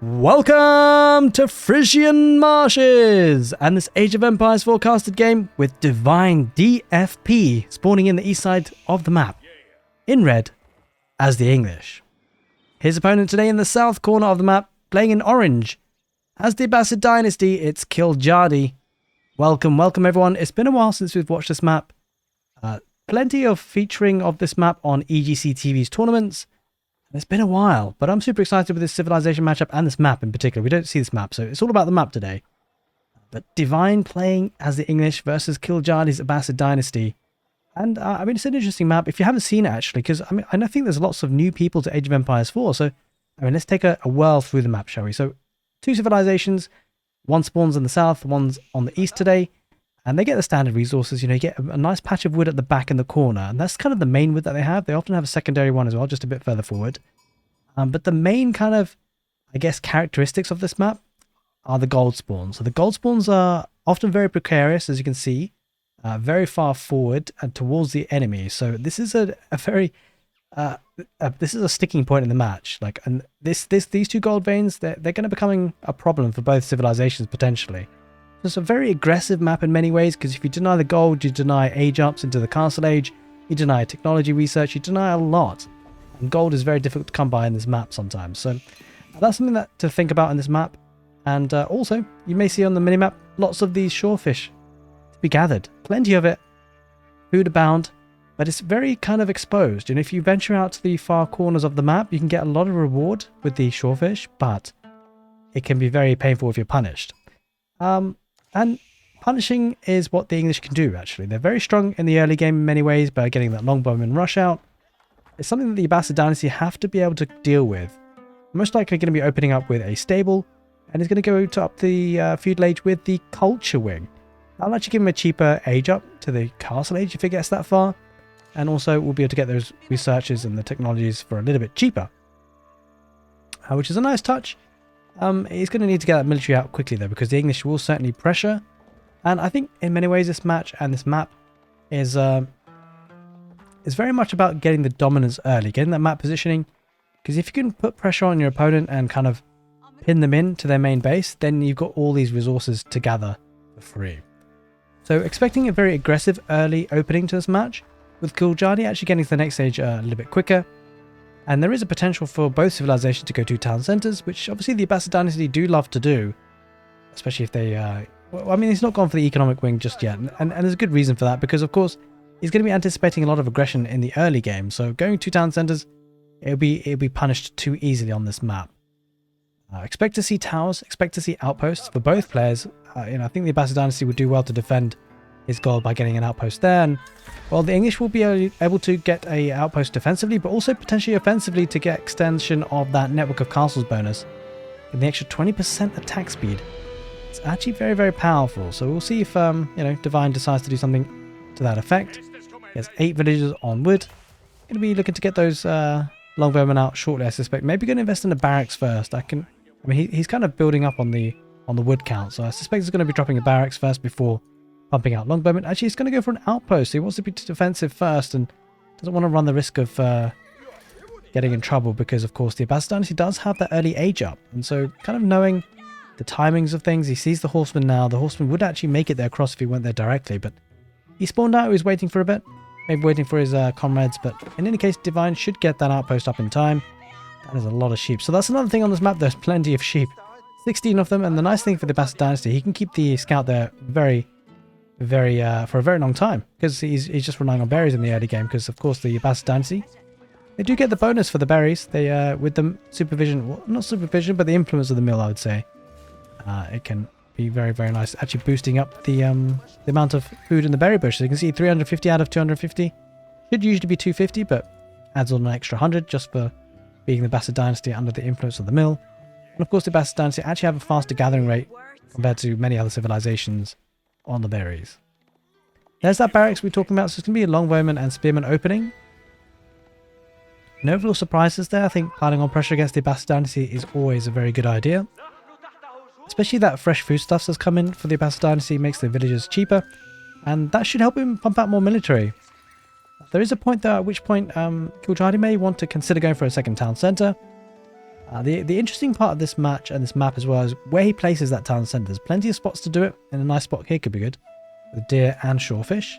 Welcome to Frisian Marshes and this Age of Empires forecasted game with Divine DFP spawning in the east side of the map, in red as the English. His opponent today in the south corner of the map, playing in orange. As the Abbasid dynasty, it's Kiljadi. Welcome everyone. It's been a while since we've watched this map. Plenty of featuring of this map on EGC TV's tournaments. It's been a while, but I'm super excited with this civilization matchup and this map in particular. We don't see this map, so it's all about the map today. But Divine playing as the English versus Kiljadi's Abbasid dynasty. And I mean, it's an interesting map if you haven't seen it actually, because I mean, I think there's lots of new people to Age of Empires 4. So, I mean, let's take a whirl through the map, shall we? So, two civilizations, one spawns in the south, one's on the east today. And they get the standard resources, you know, you get a nice patch of wood at the back in the corner. And that's kind of the main wood that they have. They often have a secondary one as well, just a bit further forward. But the main kind of, I guess, characteristics of this map are the gold spawns. So the gold spawns are often very precarious, as you can see, very far forward and towards the enemy. So this is a very, this is a sticking point in the match. Like, and these two gold veins, they're going to becoming a problem for both civilizations potentially. It's a very aggressive map in many ways, because if you deny the gold, you deny age ups into the castle age, you deny technology research, you deny a lot. And gold is very difficult to come by in this map sometimes. So that's something that to think about in this map. And also, you may see on the minimap lots of these shorefish to be gathered. Plenty of it, food abound, but it's very kind of exposed. And if you venture out to the far corners of the map, you can get a lot of reward with the shorefish, but it can be very painful if you're punished. And punishing is what the English can do, actually. They're very strong in the early game in many ways by getting that longbowman rush out. It's something that the Abbasid dynasty have to be able to deal with. Most likely going to be opening up with a stable, and it's going to go to up the feudal age with the culture wing. I'll actually give him a cheaper age up to the castle age if it gets that far. And also we'll be able to get those researches and the technologies for a little bit cheaper. Which is a nice touch. He's going to need to get that military out quickly though, because the English will certainly pressure. And I think in many ways this match and this map is very much about getting the dominance early, getting that map positioning. Because if you can put pressure on your opponent and kind of pin them in to their main base, then you've got all these resources to gather for free. So expecting a very aggressive early opening to this match, with Kiljadi actually getting to the next stage a little bit quicker. And there is a potential for both civilizations to go to town centers, which obviously the Abbasid dynasty do love to do. Especially if they, well, I mean, he's not gone for the economic wing just yet. And there's a good reason for that, because of course, he's going to be anticipating a lot of aggression in the early game. So going to town centers, it'll be punished too easily on this map. Expect to see towers, expect to see outposts for both players. You know, I think the Abbasid dynasty would do well to defend his goal by getting an outpost there. And, well, the English will be able to get a outpost defensively, but also potentially offensively to get extension of that network of castles bonus. And the extra 20% attack speed. It's actually very, very powerful. So we'll see if, you know, Divine decides to do something to that effect. He has 8 villagers on wood. Going to be looking to get those longbowmen out shortly, I suspect. Maybe going to invest in the barracks first. I mean, he's kind of building up on the wood count. So I suspect he's going to be dropping a barracks first before pumping out longbowmen. Actually, he's going to go for an outpost. He wants to be defensive first and doesn't want to run the risk of getting in trouble, because of course the Abbasid dynasty does have that early age up. And so kind of knowing the timings of things, he sees the horseman now. The horseman would actually make it there across if he went there directly, but he spawned out. He was waiting for a bit, maybe waiting for his comrades, but in any case, Divine should get that outpost up in time. That is a lot of sheep. So that's another thing on this map. There's plenty of sheep, 16 of them. And the nice thing for the Abbasid dynasty, he can keep the scout there for a very long time, because he's just relying on berries in the early game, because of course the Abbasid dynasty, they do get the bonus for the berries. They with the supervision, well, not supervision, but the influence of the mill, I would say, it can be very, very nice, actually boosting up the amount of food in the berry bush. So you can see 350 out of 250 should usually be 250, but adds on an extra 100 just for being the Abbasid dynasty under the influence of the mill. And of course the Abbasid dynasty actually have a faster gathering rate compared to many other civilizations on the berries. There's that barracks we're talking about. So it's going to be a longbowman and spearman opening. No real surprises there. I think piling on pressure against the Abbasid dynasty is always a very good idea. Especially that fresh foodstuffs that's come in for the Abbasid dynasty makes the villagers cheaper. And that should help him pump out more military. There is a point though at which point Kiljadi may want to consider going for a second town centre. The interesting part of this match and this map as well is where he places that town centre. There's plenty of spots to do it, and a nice spot here could be good with deer and shorefish.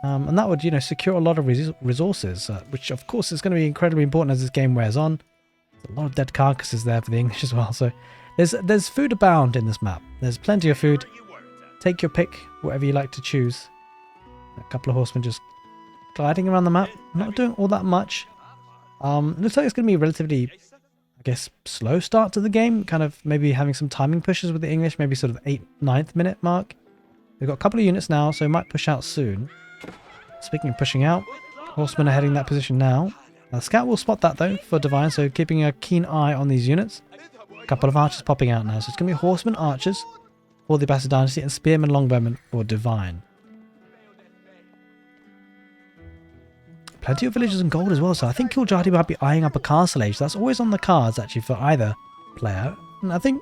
And that would, secure a lot of resources, which of course is going to be incredibly important as this game wears on. There's a lot of dead carcasses there for the English as well, so there's food abound in this map. There's plenty of food. Take your pick, whatever you like to choose. A couple of horsemen just gliding around the map, not doing all that much. It looks like it's going to be a relatively, I guess, slow start to the game, kind of maybe having some timing pushes with the English, maybe sort of 8th, 9th minute mark. They've got a couple of units now, so it might push out soon. Speaking of pushing out, horsemen are heading that position now. The scout will spot that though for Divine, so keeping a keen eye on these units. A couple of archers popping out now, so it's going to be horsemen, archers for the Abbasid dynasty, and spearmen, longbowmen for Divine. Plenty of villagers and gold as well, so I think Kiljadi might be eyeing up a castle age. That's always on the cards actually for either player. And I think,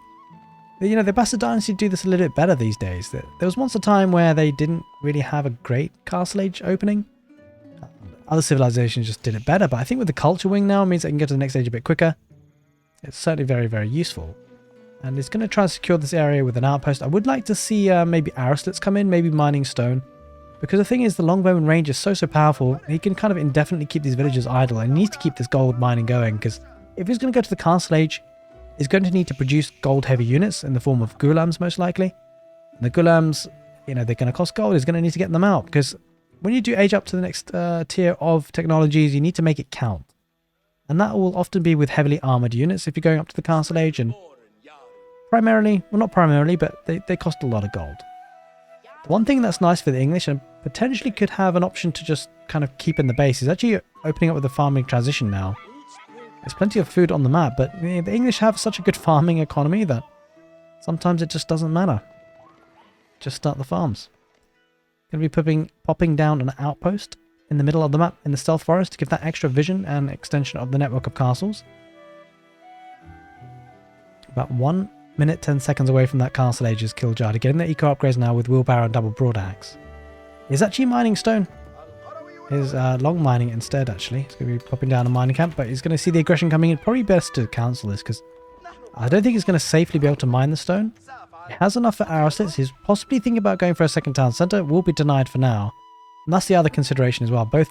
the Abbasid dynasty do this a little bit better these days. There was once a time where they didn't really have a great castle age opening. Other civilizations just did it better, but I think with the culture wing now, it means they can get to the next age a bit quicker. It's certainly very, very useful. And it's going to try and secure this area with an outpost. I would like to see maybe arrow-slits come in, maybe mining stone. Because the thing is, the longbowman range is so powerful, he can kind of indefinitely keep these villagers idle, and he needs to keep this gold mining going, because if he's going to go to the castle age, he's going to need to produce gold-heavy units in the form of gulams, most likely. And the gulams, they're going to cost gold. He's going to need to get them out, because when you do age up to the next tier of technologies, you need to make it count. And that will often be with heavily armoured units if you're going up to the castle age, and primarily, well not primarily, but they cost a lot of gold. The one thing that's nice for the English, and potentially could have an option to just kind of keep in the base, is actually opening up with the farming transition now. There's plenty of food on the map, but the English have such a good farming economy that sometimes it just doesn't matter. Just start the farms. Going to be popping down an outpost in the middle of the map in the stealth forest to give that extra vision and extension of the network of castles. About 1 minute 10 seconds away from that castle age is Kiljadi, getting the eco upgrades now with wheelbarrow and double broadaxe. He's actually mining stone. He's long mining instead, actually. He's going to be popping down a mining camp, but he's going to see the aggression coming in. Probably best to cancel this, because I don't think he's going to safely be able to mine the stone. He has enough for arrow slits. He's possibly thinking about going for a second town centre. Will be denied for now. And that's the other consideration as well. Both,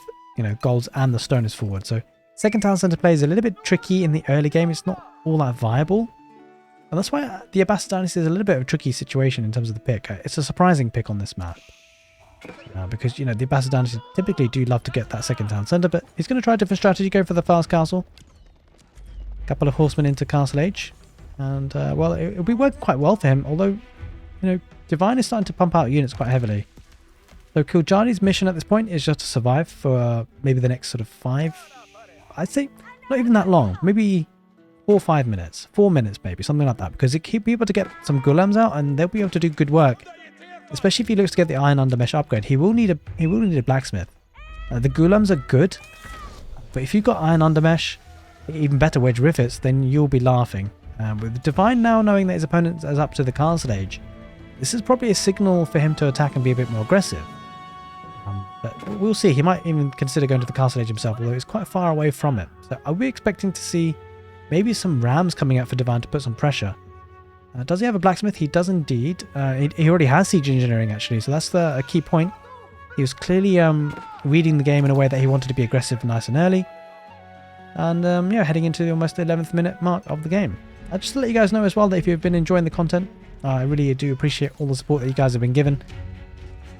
golds and the stone is forward. So second town centre play is a little bit tricky in the early game. It's not all that viable. And that's why the Abbasid dynasty is a little bit of a tricky situation in terms of the pick. It's a surprising pick on this map. Because, the Abbasid dynasty typically do love to get that second town centre, but he's going to try a different strategy, go for the fast castle. A couple of horsemen into castle age. And, well, it'll be working quite well for him, although, Divine is starting to pump out units quite heavily. So Kiljadi's mission at this point is just to survive for maybe the next sort of 5, I'd say not even that long, maybe 4 or 5 minutes, 4 minutes maybe, something like that, because he'll be able to get some gulams out and they'll be able to do good work. Especially if he looks to get the iron undermesh upgrade, he will need a blacksmith. The gulams are good, but if you've got iron undermesh, even better wedge rivets, then you'll be laughing. With Divine now knowing that his opponent is up to the castle age, this is probably a signal for him to attack and be a bit more aggressive. But we'll see. He might even consider going to the castle age himself, although he's quite far away from it. So are we expecting to see maybe some rams coming out for Divine to put some pressure? Does he have a blacksmith? He does indeed. He already has siege engineering, actually, so that's a key point. He was clearly reading the game in a way that he wanted to be aggressive nice and early. And heading into almost the 11th minute mark of the game. Just to let you guys know as well that if you've been enjoying the content, I really do appreciate all the support that you guys have been given.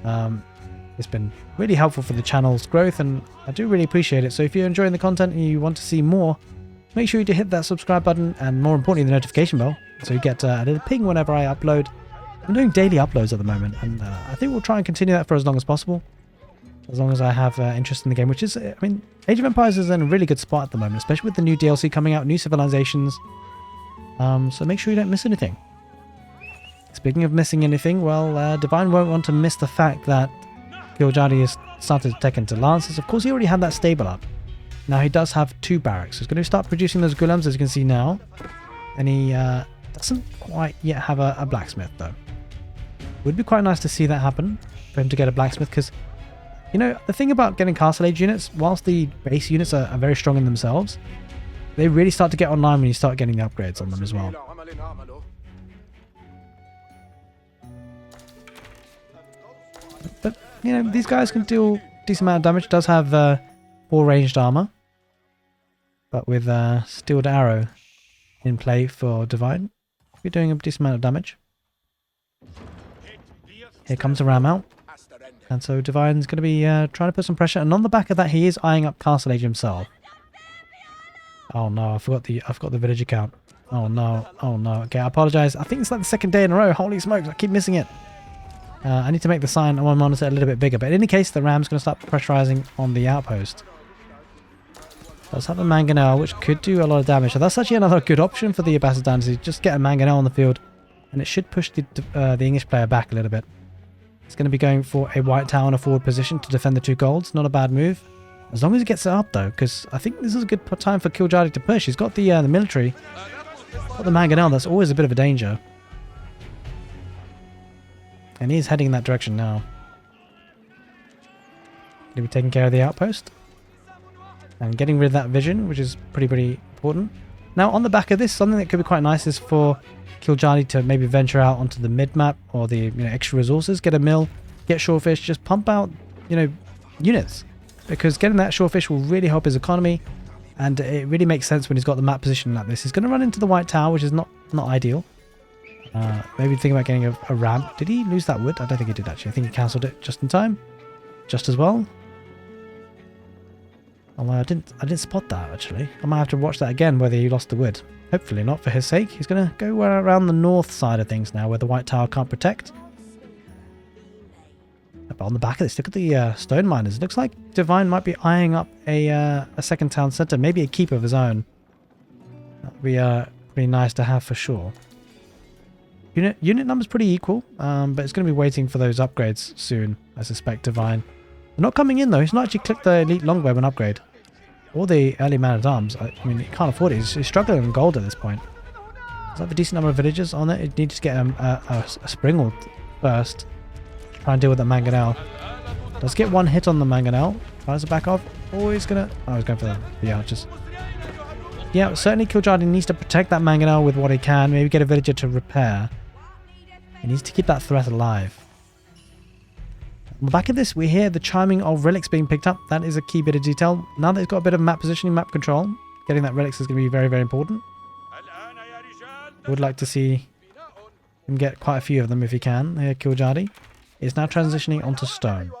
It's been really helpful for the channel's growth, and I do really appreciate it. So if you're enjoying the content and you want to see more, make sure you do hit that subscribe button, and more importantly the notification bell, so you get a little ping whenever I upload. I'm doing daily uploads at the moment, and I think we'll try and continue that for as long as possible. As long as I have interest in the game, which is, Age of Empires is in a really good spot at the moment, especially with the new DLC coming out, new civilizations. So make sure you don't miss anything. Speaking of missing anything, well, Divine won't want to miss the fact that Kiljadi has started to tech into Lancers. Of course, he already had that stable up. Now he does have 2 barracks. So he's going to start producing those gulams, as you can see now. And he doesn't quite yet have a blacksmith, though. Would be quite nice to see that happen, for him to get a blacksmith, because, the thing about getting castle age units, whilst the base units are very strong in themselves, they really start to get online when you start getting the upgrades on them as well. But, you know, these guys can deal a decent amount of damage. It does have 4 ranged armor. But with Steeled Arrow in play for Divine, we're doing a decent amount of damage. Here comes a ram out. And so Divine's going to be trying to put some pressure. And on the back of that, he is eyeing up Castle Age himself. Oh no, I forgot the villager count. Oh no, oh no. Okay, I apologize. I think it's like the second day in a row. Holy smokes, I keep missing it. I need to make the sign on my monitor a little bit bigger. But in any case, the ram's going to start pressurizing on the outpost. Does have a mangonel, which could do a lot of damage. So that's actually another good option for the Abbasid dynasty. Just get a mangonel on the field, and it should push the English player back a little bit. It's going to be going for a white tower in a forward position to defend the 2 golds. Not a bad move. As long as he gets it up, though, because I think this is a good time for Kiljadi to push. He's got the military. Got the mangonel. That's always a bit of a danger. And he's heading in that direction now. Going to be taking care of the outpost. And getting rid of that vision, which is pretty important. Now, on the back of this, something that could be quite nice is for Kiljadi to maybe venture out onto the mid-map or the extra resources, get a mill, get shorefish, just pump out, units. Because getting that shorefish will really help his economy, and it really makes sense when he's got the map position like this. He's going to run into the white tower, which is not ideal. Maybe think about getting a ramp. Did he lose that wood? I don't think he did, actually. I think he cancelled it just in time. Just as well. Oh, I didn't spot that, actually. I might have to watch that again, whether he lost the wood. Hopefully not, for his sake. He's going to go around the north side of things now, where the white tower can't protect. But on the back of this, look at the stone miners. It looks like Divine might be eyeing up a second town centre, maybe a keep of his own. That would be pretty nice to have for sure. Unit number's pretty equal, but it's going to be waiting for those upgrades soon, I suspect, Divine. They're not coming in, though. He's not actually clicked the elite longbowman upgrade. Or the early man-at-arms. I mean, he can't afford it. He's struggling in gold at this point. Does have a decent number of villagers on it. It needs to get a springald first. Try and deal with that mangonel. Does get one hit on the mangonel. Tries to back off. Oh, he's going to... Oh, he's going for the archers. Yeah, certainly Kiljadi needs to protect that mangonel with what he can. Maybe get a villager to repair. He needs to keep that threat alive. On the back of this, we hear the chiming of relics being picked up. That is a key bit of detail. Now that he's got a bit of map positioning, map control, getting that relics is going to be very important. Would like to see him get quite a few of them if he can. Here, Kiljadi is now transitioning onto stone.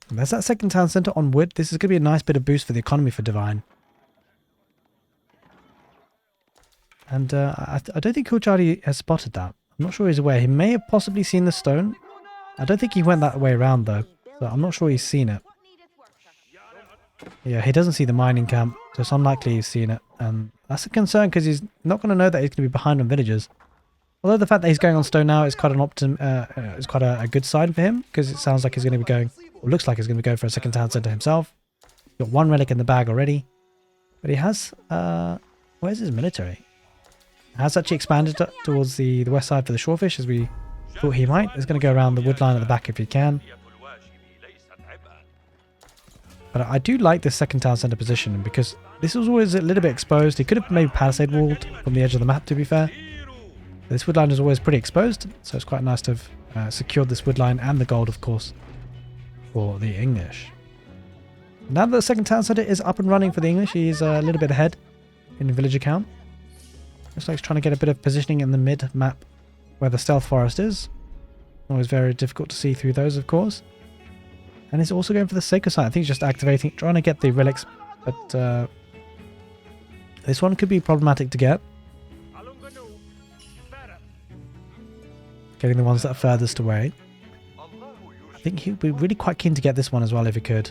And there's that second town centre on wood. This is going to be a nice bit of boost for the economy for Divine. And I don't think Kiljadi has spotted that. I'm not sure he's aware. He may have possibly seen the stone. I don't think he went that way around, though. So I'm not sure he's seen it. Yeah, he doesn't see the mining camp, so it's unlikely he's seen it. And that's a concern, because he's not going to know that he's going to be behind on villagers. Although the fact that he's going on stone now is quite is quite a good sign for him, because it sounds like he's going to be going, or looks like he's going to be going for a second town centre himself. Got one relic in the bag already. But he has... where's his military? Has actually expanded towards the west side for the shorefish, as we thought he might. He's going to go around the wood line at the back if he can. But I do like this second town centre position, because this was always a little bit exposed. He could have maybe palisade walled from the edge of the map, to be fair. But this wood line is always pretty exposed, so it's quite nice to have secured this wood line and the gold, of course, for the English. Now that the second town centre is up and running for the English, he's a little bit ahead in villager count. Looks like he's trying to get a bit of positioning in the mid-map where the stealth forest is. Always very difficult to see through those, of course. And he's also going for the sacred site. I think he's just activating, trying to get the relics. But this one could be problematic to get. Getting the ones that are furthest away. I think he'd be really quite keen to get this one as well if he could.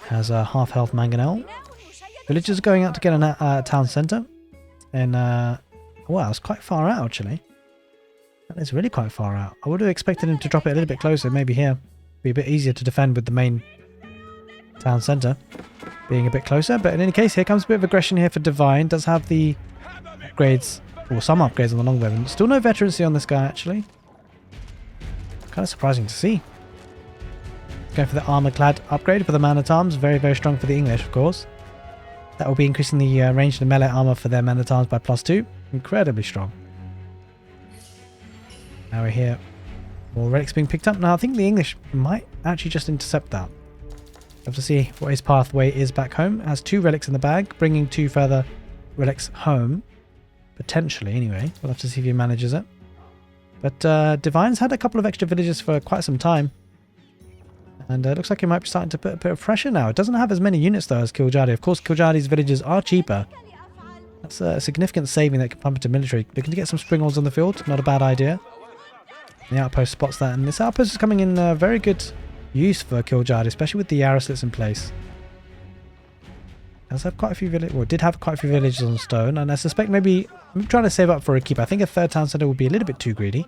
Has a half health mangonel. Villagers are going out to get a town centre. And, wow, it's quite far out, actually. That is really quite far out. I would have expected him to drop it a little bit closer, maybe here. Be a bit easier to defend with the main town centre being a bit closer. But in any case, here comes a bit of aggression here for Divine. Does have the upgrades, or some upgrades on the longbowman. Still no veterancy on this guy, actually. Kind of surprising to see. Going for the armor-clad upgrade for the man-at-arms. Very, very strong for the English, of course. That will be increasing the range and melee armor for their man-at-arms by +2. Incredibly strong. Now we're here. More relics being picked up. Now I think the English might actually just intercept that. We'll have to see what his pathway is back home. Has 2 relics in the bag, bringing 2 further relics home. Potentially, anyway. We'll have to see if he manages it. But Divine's had a couple of extra villages for quite some time. And it looks like he might be starting to put a bit of pressure now. It doesn't have as many units though as Kiljadi. Of course, Kiljadi's villages are cheaper. That's a significant saving that can pump into military. Looking to get some springholes on the field. Not a bad idea. The outpost spots that. And this outpost is coming in very good use for Kiljadi, especially with the arrow slits in place. Does have quite a few villages, well, did have quite a few villages on stone, and I suspect maybe I'm trying to save up for a keep. I think a 3rd town centre would be a little bit too greedy.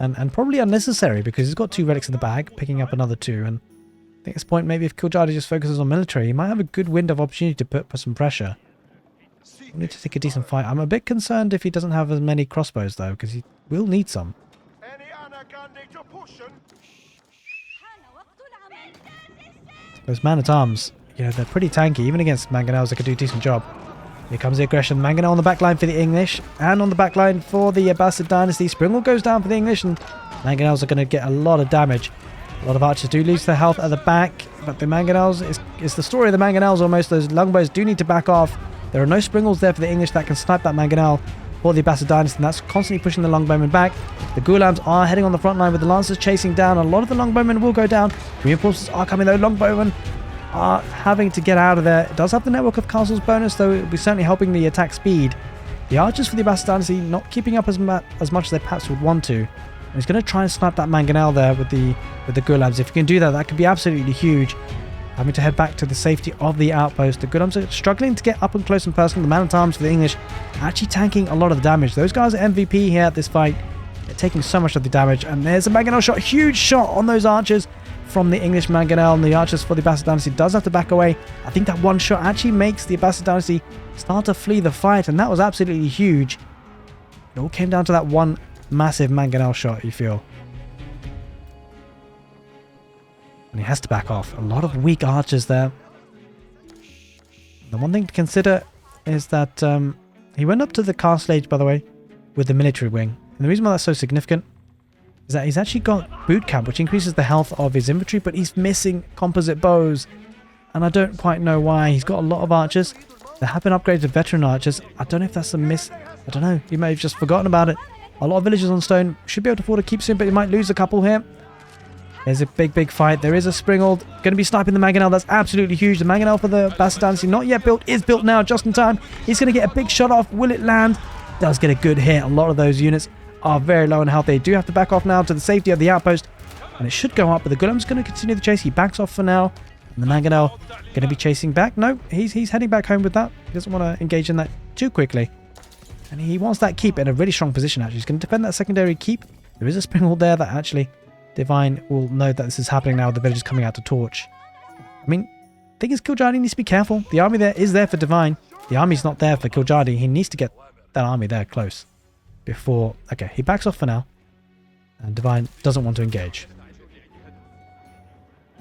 And probably unnecessary because he's got 2 relics in the bag, picking up another 2. And I think at this point, maybe if Kiljadi just focuses on military, he might have a good window of opportunity to put some pressure. We need to take a decent fight. I'm a bit concerned if he doesn't have as many crossbows though, because he will need some. Those man-at-arms, you know, they're pretty tanky. Even against mangonels, they could do a decent job. Here comes the aggression. Mangonel on the back line for the English, and on the back line for the Abbasid dynasty. Springle goes down for the English, and mangonels are going to get a lot of damage. A lot of archers do lose their health at the back, but the mangonels is the story of the mangonels almost. Those longbows do need to back off. There are no springles there for the English that can snipe that mangonel for the Abbasid dynasty, and that's constantly pushing the longbowmen back. The Ghulams are heading on the front line with the lancers chasing down. A lot of the longbowmen will go down. Reinforcements are coming though. Longbowmen are having to get out of there. It does have the network of castles bonus, though it will be certainly helping the attack speed. The archers for the Abbasid dynasty not keeping up as much as they perhaps would want to. And he's going to try and snipe that mangonel there with the Ghulams. If you can do that, that could be absolutely huge. Having to head back to the safety of the outpost. The Ghulams are struggling to get up and close and personal. The man-at-arms for the English actually tanking a lot of the damage. Those guys are MVP here at this fight. They're taking so much of the damage. And there's a mangonel shot. Huge shot on those archers from the English mangonel. And the archers for the Abbasid dynasty does have to back away. I think that one shot actually makes the Abbasid dynasty start to flee the fight. And that was absolutely huge. It all came down to that one massive mangonel shot, you feel. And he has to back off. A lot of weak archers there. The one thing to consider is that he went up to the castle age, by the way, with the military wing. And the reason why that's so significant is that he's actually got boot camp, which increases the health of his infantry, but he's missing composite bows. And I don't quite know why. He's got a lot of archers. They have been upgraded to veteran archers. I don't know if that's a miss. I don't know. He may have just forgotten about it. A lot of villagers on stone. Should be able to afford to keep soon, but he might lose a couple here. There's a big fight. There is a springald. Going to be sniping the mangonel. That's absolutely huge. The mangonel for the Abbasid dynasty, not yet built, is built now, just in time. He's going to get a big shot off. Will it land? Does get a good hit. A lot of those units are very low in health. They do have to back off now to the safety of the outpost. And it should go up, but the Gulam's going to continue the chase. He backs off for now. And the mangonel going to be chasing back. No, he's heading back home with that. He doesn't want to engage in that too quickly. And he wants that keep in a really strong position, actually. He's going to defend that secondary keep. There is a springald there that actually Divine will know that this is happening now. The village is coming out to torch. I mean, the thing is, Kiljadi needs to be careful. The army there is there for Divine. The army's not there for Kiljadi. He needs to get that army there close before... Okay, he backs off for now. And Divine doesn't want to engage.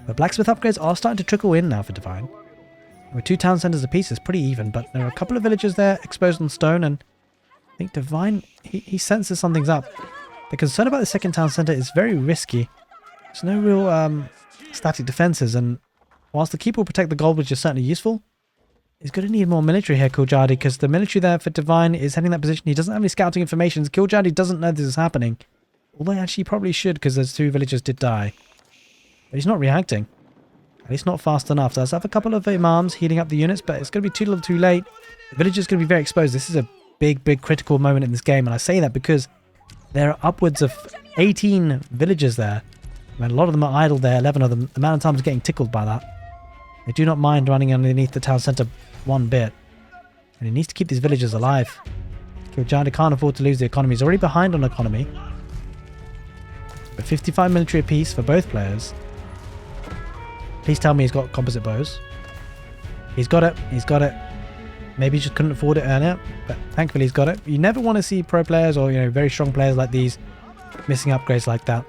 The blacksmith upgrades are starting to trickle in now for Divine. With 2 town centers apiece, it's pretty even, but there are a couple of villages there exposed on stone, and I think Divine, he senses something's up. The concern about the second town center is very risky. There's no real static defenses, and whilst the keep will protect the gold, which is certainly useful, he's going to need more military here, Kiljadi, because the military there for Divine is heading that position. He doesn't have any scouting information. Kiljadi doesn't know this is happening. Although actually he probably should, because those 2 villagers did die. But he's not reacting. At least not fast enough. So let's have a couple of imams healing up the units, but it's going to be too little too late. The villager's going to be very exposed. This is a big critical moment in this game, and I say that because there are upwards of 18 villagers there. I mean, a lot of them are idle there, 11 of them. The man-at-arms are getting tickled by that. They do not mind running underneath the town centre one bit. And he needs to keep these villagers alive. Kiljadi can't afford to lose the economy. He's already behind on economy. But 55 military apiece for both players. Please tell me he's got composite bows. He's got it. He's got it. Maybe he just couldn't afford it earlier, but thankfully he's got it. You never want to see pro players or, you know, very strong players like these missing upgrades like that,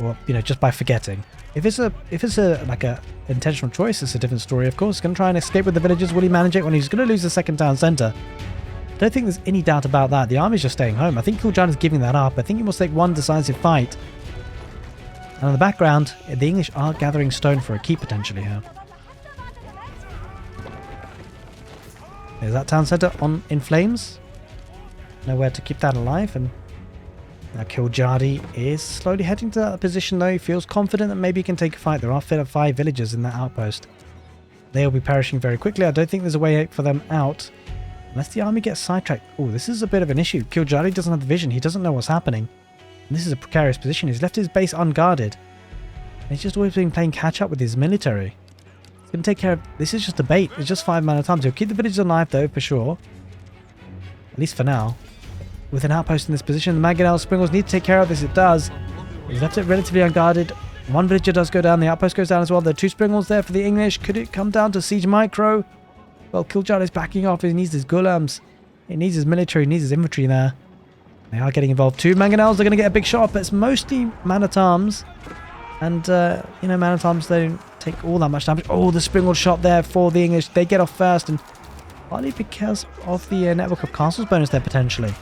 or just by forgetting. If it's a like a intentional choice, it's a different story. Of course, he's going to try and escape with the villagers. Will he manage it when he's going to lose the second town centre? I don't think there's any doubt about that. The army's just staying home. I think Kiljardy's giving that up. I think he must take one decisive fight. And in the background, the English are gathering stone for a keep potentially here. There's that town centre in flames. Nowhere to keep that alive, and now Kiljardy is slowly heading to that position though. He feels confident that maybe he can take a fight. There are 5 villagers in that outpost. They'll be perishing very quickly. I don't think there's a way for them out unless the army gets sidetracked. Oh, this is a bit of an issue. Kiljardy doesn't have the vision. He doesn't know what's happening. And this is a precarious position. He's left his base unguarded. And he's just always been playing catch up with his military. He's going to take care of... This is just a bait. It's just 5 man-at-arms. He'll keep the villagers alive though, for sure. At least for now. With an outpost in this position, the Mangonel Springles need to take care of this. It does. He's left it relatively unguarded. One villager does go down. The outpost goes down as well. There are 2 Springles there for the English. Could it come down to siege micro? Well, Kiljardy is backing off. He needs his Gulams. He needs his military. He needs his infantry there. They are getting involved. 2 Mangonels are going to get a big shot, but it's mostly man-at-arms. And, man-at-arms, they don't take all that much damage. Oh, the Springle shot there for the English. They get off first, and partly because of the network of castles bonus there, potentially.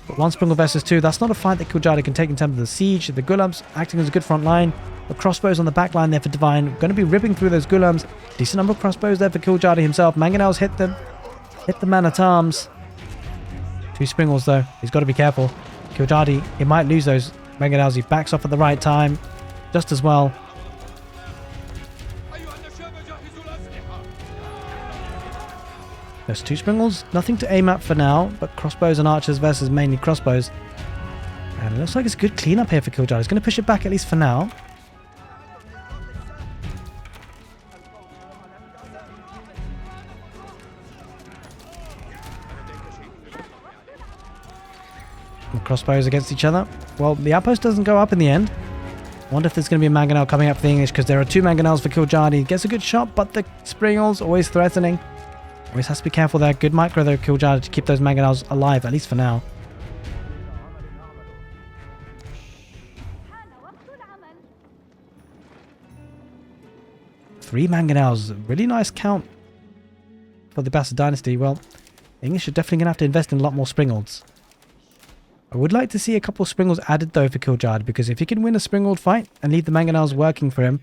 But 1 Springle versus 2, that's not a fight that Kiljardy can take in terms of the siege. The Gulams acting as a good front line. The crossbows on the back line there for Divine. Going to be ripping through those Gulams. Decent number of crossbows there for Kiljardy himself. Mangonels hit the man-at-arms. 2 Springles though. He's got to be careful. Kiljardy, he might lose those Mangonels. He backs off at the right time. Just as well. There's 2 Springles, nothing to aim at for now, but crossbows and archers versus mainly crossbows. And it looks like it's a good cleanup here for Kiljardy. He's going to push it back at least for now. The crossbows against each other. Well, the outpost doesn't go up in the end. I wonder if there's going to be a Mangonel coming up for the English, because there are 2 Mangonels for Kiljardy. Gets a good shot, but the Springles always threatening. Always has to be careful there. Good micro though, Kiljardy, to keep those Mangonels alive, at least for now. Three Mangonels. Really nice count for the Abbasid dynasty. Well, the English are definitely going to have to invest in a lot more Springles. I would like to see a couple of Springles added though for Kiljardy, because if he can win a Springled fight and leave the Mangonels working for him,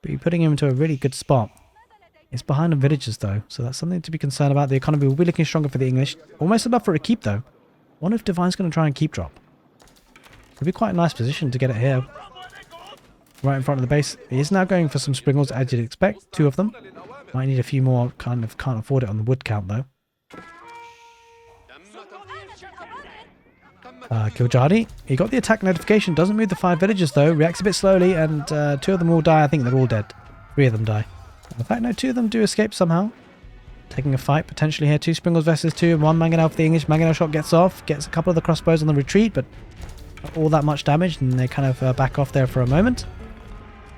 be putting him into a really good spot. It's behind on villagers though, so that's something to be concerned about. The economy will be looking stronger for the English. Almost enough for a keep though. I wonder if Divine's going to try and keep drop. Could be quite a nice position to get it here. Right in front of the base. He is now going for some Springles as you'd expect. 2 of them. Might need a few more, can't afford it on the wood count though. Kiljardy, he got the attack notification, doesn't move the 5 villagers though, reacts a bit slowly, and 2 of them will die. I think they're all dead. 3 of them die. In fact, no, 2 of them do escape somehow. Taking a fight potentially here. 2 Springles versus 2, and 1 Mangonel for the English. Mangonel shot gets off, gets a couple of the crossbows on the retreat, but not all that much damage, and they kind of back off there for a moment.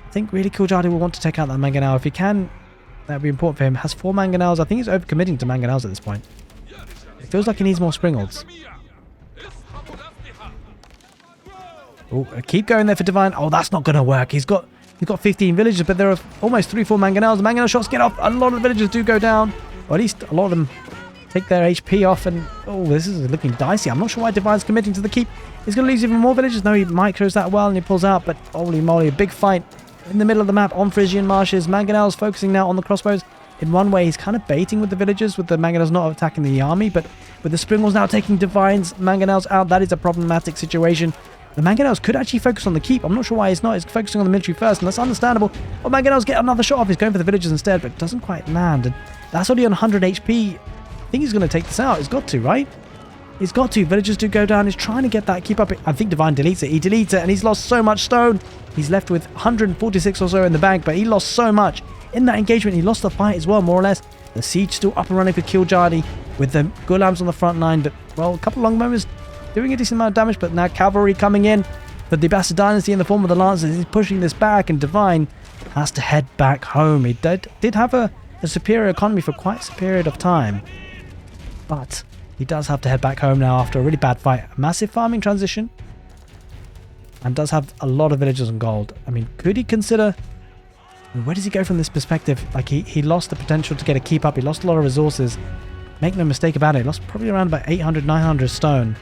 I think really Kiljardy will want to take out that Mangonel. If he can, that would be important for him. Has 4 Mangonels. I think he's overcommitting to Mangonels at this point. It feels like he needs more Springles. Oh, keep going there for Divine. Oh, that's not going to work. He's got 15 villagers, but there are almost 3-4 Mangonels. The Mangonel shots get off. A lot of the villagers do go down. Or at least a lot of them take their HP off. And oh, this is looking dicey. I'm not sure why Divine's committing to the keep. He's going to lose even more villagers. No, he micros that well and he pulls out. But holy moly, a big fight in the middle of the map on Frisian marshes. Mangonel's focusing now on the crossbows. In one way, he's kind of baiting with the villagers, with the Mangonels not attacking the army. But with the Springles now taking Divine's Mangonels out, that is a problematic situation. The Mangonels could actually focus on the keep. I'm not sure why he's not. He's focusing on the military first, and that's understandable. Oh, Mangonels get another shot off. He's going for the villagers instead, but it doesn't quite land. And that's only on 100 HP. I think he's going to take this out. He's got to, right? He's got to. Villagers do go down. He's trying to get that keep up. I think Divine deletes it. He deletes it, and he's lost so much stone. He's left with 146 or so in the bank, but he lost so much. In that engagement, he lost the fight as well, more or less. The siege still up and running for Kiljardy, with the Gulams on the front line, but, well, a couple of long moments doing a decent amount of damage, but now cavalry coming in for the Abbasid dynasty in the form of the Lancers. He's pushing this back, and Divine has to head back home. He did have a superior economy for quite a period of time, but he does have to head back home now after a really bad fight. A massive farming transition. and does have a lot of villages on gold. I mean, could he consider... I mean, where does he go from this perspective? Like, he lost the potential to get a keep up. He lost a lot of resources. Make no mistake about it. He lost probably around about 800, 900 stone.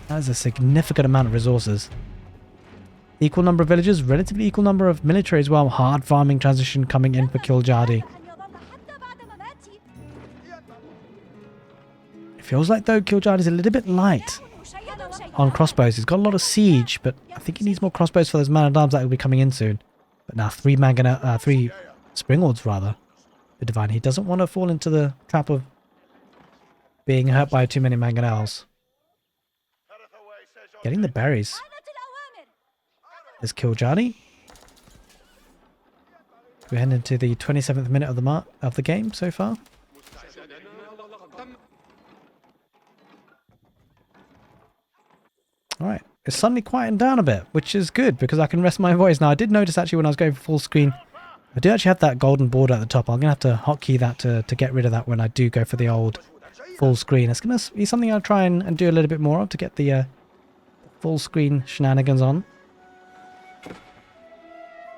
That is a significant amount of resources. Equal number of villages, relatively equal number of military as well. Hard farming transition coming in for Kiljadi. It feels like, though, Kiljadi is a little bit light on crossbows. He's got a lot of siege, but I think he needs more crossbows for those man-at-arms that will be coming in soon. But now 3 Springalds, rather. The Divine. He doesn't want to fall into the trap of being hurt by too many mangonels. Getting the berries. There's Kiljadi. We're heading into the 27th minute of the game so far. Alright, it's suddenly quieting down a bit, which is good because I can rest my voice. Now, I did notice actually when I was going for full screen, I do actually have that golden border at the top. I'm going to have to hotkey that to get rid of that when I do go for the old full screen. It's going to be something I'll try and do a little bit more of to get the full screen shenanigans on.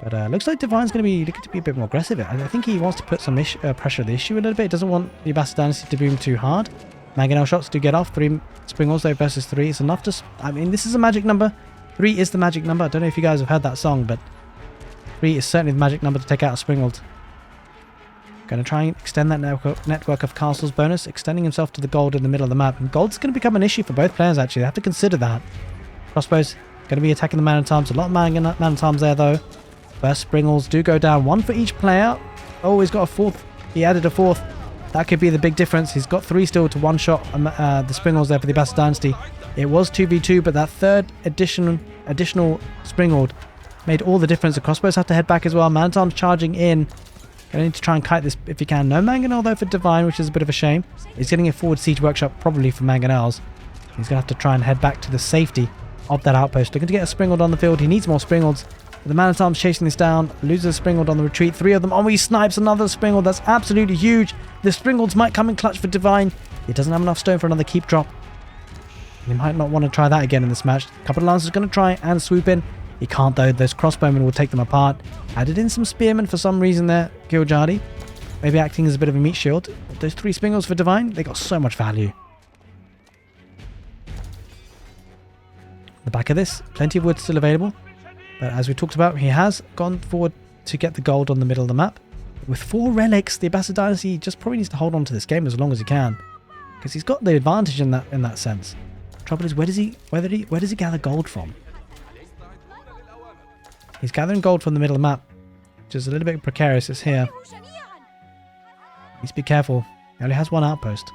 But looks like Divine's going to be looking to be a bit more aggressive. I think he wants to put some pressure on the issue a little bit. He doesn't want the Abbasid dynasty to boom too hard. Mangonel shots do get off. 3 Springals though versus 3. It's enough to... I mean, this is a magic number. 3 is the magic number. I don't know if you guys have heard that song, but 3 is certainly the magic number to take out a Springald. Going to try and extend that network of castles bonus, extending himself to the gold in the middle of the map. And gold's going to become an issue for both players, actually. They have to consider that. Crossbows going to be attacking the man-at-arms. A lot of man-at-arms there, though. First Springals do go down. 1 for each player. Oh, he's got a 4th. He added a 4th. That could be the big difference. He's got 3 still to one-shot the Springals there for the Abbasid dynasty. It was 2v2, but that 3rd additional Springald made all the difference. The crossbows have to head back as well. Man-at-arms charging in. Going to need to try and kite this if he can. No Mangonel though for Divine, which is a bit of a shame. He's getting a forward siege workshop probably for Mangonels. He's going to have to try and head back to the safety of that outpost. Looking to get a Springald on the field. He needs more Springalds. The man-at-arms chasing this down. Loses a Springald on the retreat. 3 of them. Oh, he snipes another Springald. That's absolutely huge. The Springalds might come in clutch for Divine. He doesn't have enough stone for another keep drop. He might not want to try that again in this match. A couple of Lancers going to try and swoop in. He can't though. Those crossbowmen will take them apart. Added in some spearmen for some reason there. Kiljadi. Maybe acting as a bit of a meat shield. But those 3 Springalds for Divine, they got so much value. The back of this, plenty of wood still available. But as we talked about, he has gone forward to get the gold on the middle of the map. With 4 relics, the Abbasid dynasty just probably needs to hold on to this game as long as he can. Because he's got the advantage in that sense. Trouble is, where does he gather gold from? He's gathering gold from the middle of the map, which is a little bit precarious. It's here. Needs to be careful. He only has 1 outpost.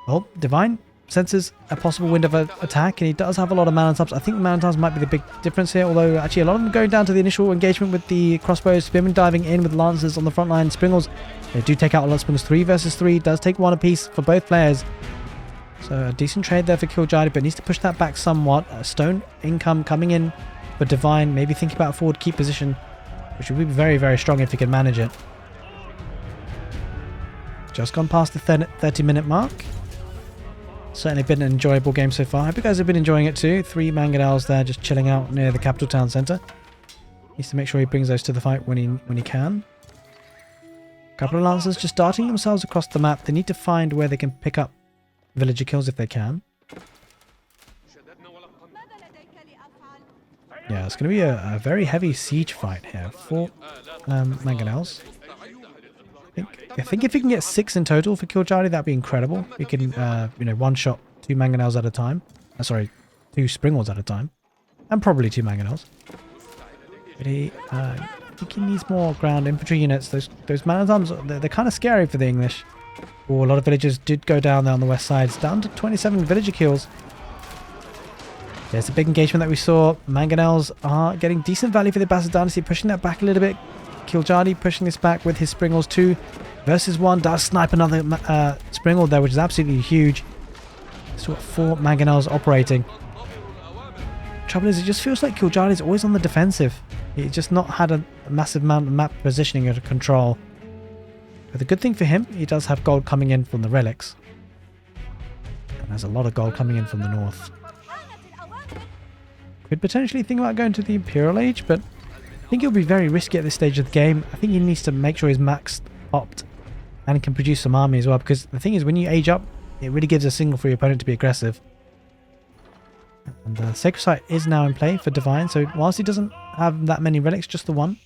Oh, Divine senses a possible wind of attack, and he does have a lot of man-at-arms. I think man-at-arms might be the big difference here, although actually a lot of them going down to the initial engagement with the crossbows. Spearmen diving in with Lancers on the front line. Springals, they do take out a lot of Springals. 3 versus 3 does take 1 apiece for both players. So a decent trade there for Kiljadi, but needs to push that back somewhat. A stone income coming in for Divine. Maybe think about a forward keep position, which would be very, very strong if he can manage it. Just gone past the 30-minute mark. Certainly been an enjoyable game so far. I hope you guys have been enjoying it too. 3 Mangonels there just chilling out near the capital town centre. Needs to make sure he brings those to the fight when he can. A couple of Lancers just darting themselves across the map. They need to find where they can pick up villager kills if they can. Yeah, it's going to be a very heavy siege fight here for Mangonels. I think if he can get 6 in total for Kiljadi, that'd be incredible. He can, one-shot 2 Mangonels at a time. Sorry, 2 Springalds at a time. And probably 2 Mangonels. But I think he needs more ground infantry units. Those man-at-arms, they're kind of scary for the English. Oh, a lot of villagers did go down there on the west side. It's down to 27 villager kills. There's a big engagement that we saw. Mangonels are getting decent value for the Abbasid dynasty, pushing that back a little bit. Kiljadi pushing this back with his Springals. 2 versus 1. Does snipe another Springald there, which is absolutely huge. So 4 Mangonels operating. Trouble is, it just feels like Kiljadi is always on the defensive. He's just not had a massive amount of map positioning under control. But the good thing for him, he does have gold coming in from the relics. And there's a lot of gold coming in from the north. Could potentially think about going to the Imperial Age, but I think it would be very risky at this stage of the game. I think he needs to make sure he's maxed opt and can produce some army as well, because the thing is, when you age up, it really gives a signal for your opponent to be aggressive. And the Sacred Site is now in play for Divine, so whilst he doesn't have that many relics, just the one,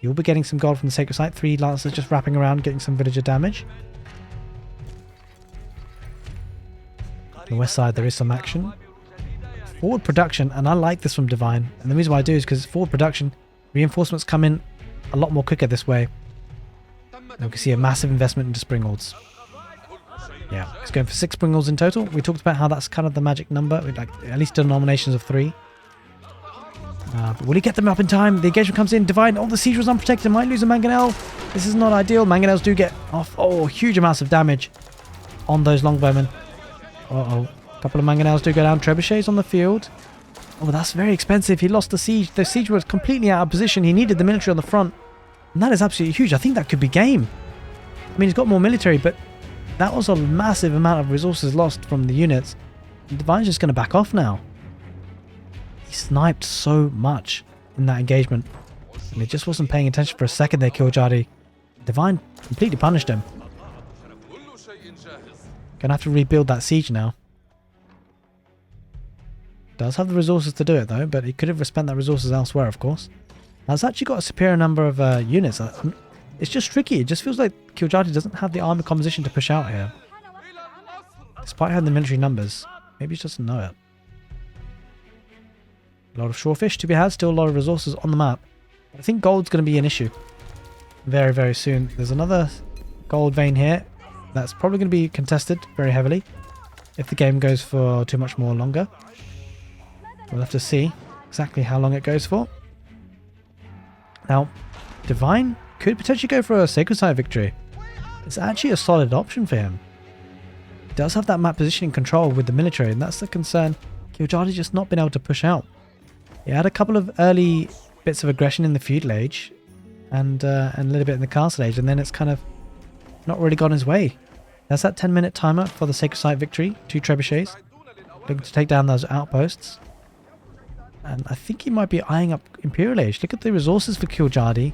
you'll be getting some gold from the Sacred Site. 3 Lancers just wrapping around, getting some villager damage. On the west side, there is some action. Forward production, and I like this from Divine. And the reason why I do is because forward production, reinforcements come in a lot more quicker this way. And we can see a massive investment into Springolds. Yeah, it's going for 6 Springolds in total. We talked about how that's kind of the magic number, with like at least denominations of 3. But will he get them up in time? The engagement comes in. Divine. Oh, the siege was unprotected. Might lose a Mangonel. This is not ideal. Mangonels do get off. Oh, huge amounts of damage on those longbowmen. Uh-oh. A couple of Mangonels do go down. Trebuchets on the field. Oh, that's very expensive. He lost the siege. The siege was completely out of position. He needed the military on the front. And that is absolutely huge. I think that could be game. I mean, he's got more military, but that was a massive amount of resources lost from the units. And Divine's just going to back off now. He sniped so much in that engagement. And he just wasn't paying attention for a second there, Kiljardi. Divine completely punished him. Gonna have to rebuild that siege now. Does have the resources to do it though, but he could have spent that resources elsewhere, of course. Now it's actually got a superior number of units. It's just tricky. It just feels like Kiljardi doesn't have the army composition to push out here. Despite having the military numbers, maybe he doesn't know it. A lot of shorefish to be had, still a lot of resources on the map. I think gold's going to be an issue very, very soon. There's another gold vein here that's probably going to be contested very heavily if the game goes for too much more longer. We'll have to see exactly how long it goes for. Now, Divine could potentially go for a Sacred Site victory. It's actually a solid option for him. He does have that map positioning control with the military, and that's the concern. Kiljardi's just not been able to push out. He had a couple of early bits of aggression in the Feudal Age and a little bit in the Castle Age, and then it's kind of not really gone his way. That's that 10-minute timer for the Sacred Site victory. 2 trebuchets looking to take down those outposts. And I think he might be eyeing up Imperial Age. Look at the resources for Kiljardi.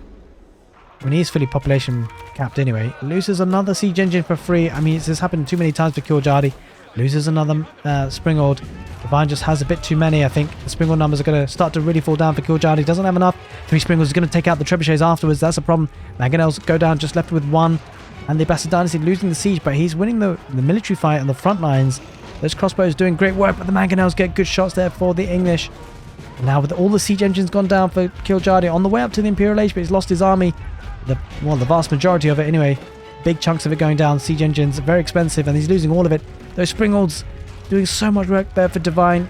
When he is fully population capped anyway. Loses another siege engine for free. I mean, this has happened too many times for Kiljardi. Loses another Springold. Divine just has a bit too many, I think. The Springold numbers are going to start to really fall down for Kiljardi. Doesn't have enough. 3 Springolds is going to take out the trebuchets afterwards. That's a problem. Mangonels go down, just left with 1. And the Abbasid dynasty losing the siege, but he's winning the military fight on the front lines. Those crossbows doing great work, but the Mangonels get good shots there for the English. Now with all the siege engines gone down for Kiljardi on the way up to the Imperial Age, but he's lost his army. The vast majority of it anyway. Big chunks of it going down. Siege engines, very expensive, and he's losing all of it. Those Springolds doing so much work there for Divine.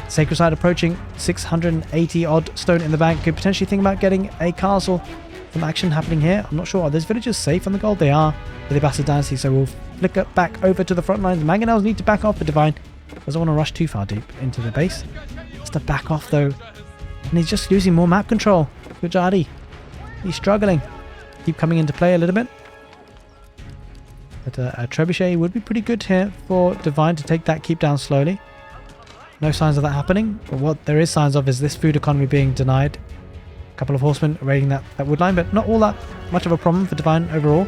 Sacred Site approaching 680 odd stone in the bank. Could potentially think about getting a castle. Some action happening here. I'm not sure. Are those villagers safe on the gold? They are for the Abbasid dynasty, so we'll flicker back over to the front lines. The Mangonels need to back off, but Divine doesn't want to rush too far deep into the base. To back off though, and he's just losing more map control. Kiljardi, he's struggling. Keep coming into play a little bit, but a trebuchet would be pretty good here for Divine to take that keep down slowly. No signs of that happening, but what there is signs of is this food economy being denied. A couple of horsemen raiding that wood line, but not all that much of a problem for Divine overall.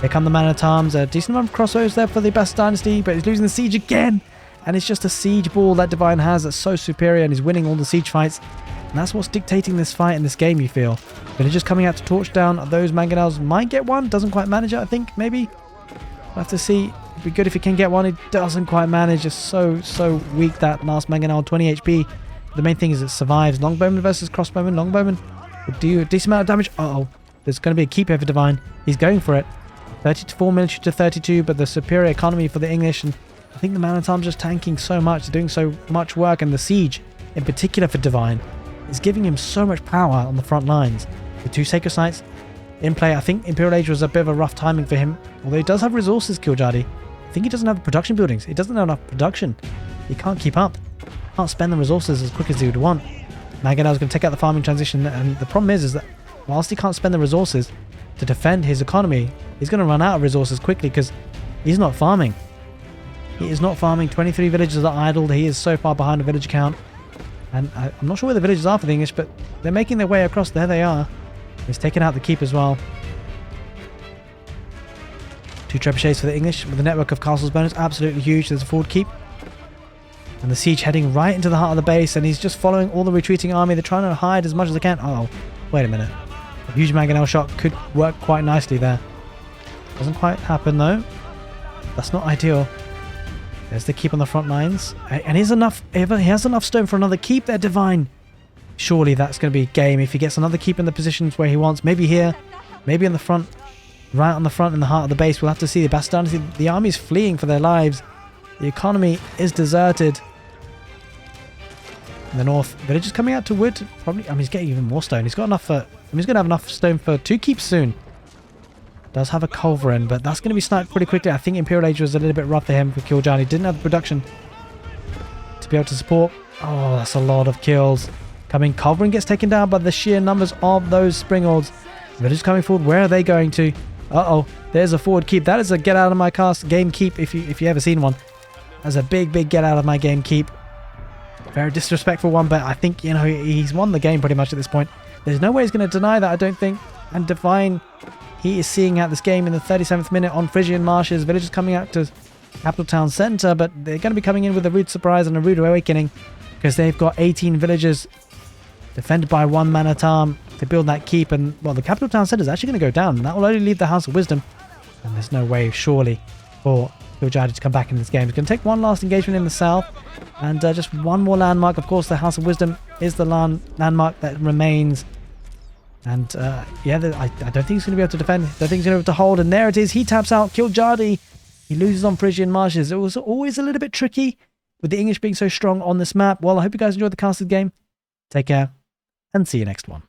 Here come the man-at-arms. A decent amount of crossbows there for the Abbasid dynasty, but he's losing the siege again. And it's just a siege ball that Divine has that's so superior, and he's winning all the siege fights. And that's what's dictating this fight in this game, you feel. Villagers coming out to torch down. Those Mangonels might get one. Doesn't quite manage it, I think, maybe. We'll have to see. It'd be good if he can get one. He doesn't quite manage. Just so weak, that last Mangonel. 20 HP. The main thing is it survives. Longbowman versus crossbowman. Longbowman will do a decent amount of damage. Uh-oh. There's going to be a keep here for Divine. He's going for it. 34 military to 32, but the superior economy for the English, and I think the man-at-arms just tanking so much, doing so much work, and the siege, in particular for Divine, is giving him so much power on the front lines. The 2 Sacred Sites in play. I think Imperial Age was a bit of a rough timing for him, although he does have resources, Kiljardi. I think he doesn't have production buildings. He doesn't have enough production. He can't keep up. Can't spend the resources as quick as he would want. Mangonel's going to take out the farming transition, and the problem is that whilst he can't spend the resources to defend his economy, he's going to run out of resources quickly because he's not farming. He is not farming. 23 villages are idled. He is so far behind the village count. And I'm not sure where the villagers are for the English, but they're making their way across. There they are. He's taken out the keep as well. 2 trebuchets for the English with a network of castles bonus. Absolutely huge. There's a forward keep. And the siege heading right into the heart of the base. And he's just following all the retreating army. They're trying to hide as much as they can. Oh, wait a minute. A huge mangonel shot could work quite nicely there. Doesn't quite happen though. That's not ideal. There's the keep on the front lines. And he has enough stone for another keep there, Divine. Surely that's going to be game if he gets another keep in the positions where he wants. Maybe here. Maybe on the front. Right on the front in the heart of the base. We'll have to see. The Abbasid dynasty. The army's fleeing for their lives. The economy is deserted. In the north. Villagers coming out to wood. Probably. I mean, he's getting even more stone. He's got enough for... he's going to have enough stone for 2 keeps soon. Does have a culverin, but that's going to be sniped pretty quickly. I think Imperial Age was a little bit rough for him for Kiljani. Didn't have the production to be able to support. Oh, that's a lot of kills. Coming, culverin gets taken down by the sheer numbers of those springalds. Villagers coming forward. Where are they going to? Uh-oh, there's a forward keep. That is a get out of my cast game keep if you ever seen one. That's a big get out of my game keep. Very disrespectful one, but I think, you know, he's won the game pretty much at this point. There's no way he's going to deny that, I don't think. And Divine, he is seeing out this game in the 37th minute on Frisian marshes. Villagers coming out to capital town centre, but they're going to be coming in with a rude surprise and a rude awakening because they've got 18 villagers defended by 1 man at arm to build that keep. And, well, the capital town centre is actually going to go down. And that will only leave the House of Wisdom. And there's no way, surely, for Kiljani to come back in this game. He's going to take one last engagement in the south. And just one more landmark. Of course, the House of Wisdom is the landmark that remains. And yeah, I don't think he's going to be able to defend. I don't think he's going to be able to hold. And there it is. He taps out Kiljani. He loses on Frisian marshes. It was always a little bit tricky with the English being so strong on this map. Well, I hope you guys enjoyed the casted game. Take care and see you next one.